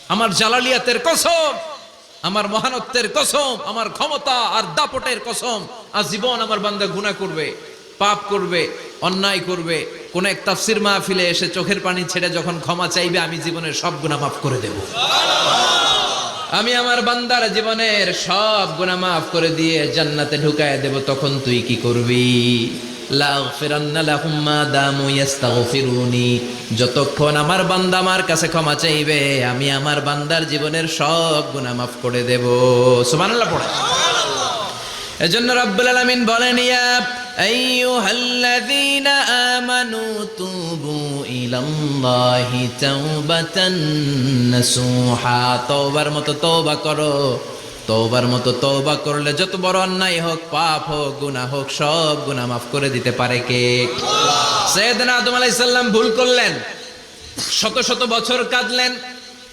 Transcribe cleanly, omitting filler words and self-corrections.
আমার জালালিয়াতের কসম, আমার মহানত্বের কসম, আমার ক্ষমতা আর দাপটের কসম, আজীবন আমার বান্দা গুনাহ করবে, পাপ করবে, অন্যায় করবে, কোন এক তাফসীর মাহফিলে এসে চোখের পানি ছেড়ে যখন ক্ষমা চাইবে, আমি জীবনের সব গুনাহ মাফ করে দেব। আমি আমার বান্দার জীবনের সব গুনাহ মাফ করে দিয়ে জান্নাতে ঢুকায় দেব। তখন তুই কি করবি? লাগফিরান্না লাহুম মা দামু ইস্তাগফিরুনি। যতক্ষণ আমার বান্দা আমার কাছে ক্ষমা চাইবে, আমি আমার বান্দার জীবনের সব গুনাহ মাফ করে দেব। সুবহানাল্লাহ পড়ে। এজন্য রব্বুল আলামিন বলেন, ইয়া আইয়ুহাল্লাযীনা আমানু তুবু ইলাল্লাহি তাওবাতান নাসুহা। তওবার মতো তওবা করো। তওবার মতো তওবা করলে যত বড় অন্যায় হোক, পাপ হোক, গুনাহ হোক, সব গুনাহ মাফ করে দিতে পারে কে? আল্লাহ। সাইয়েদনা আদম আলাইহিস সালাম ভুল করলেন, শত শত বছর কাঁদলেন,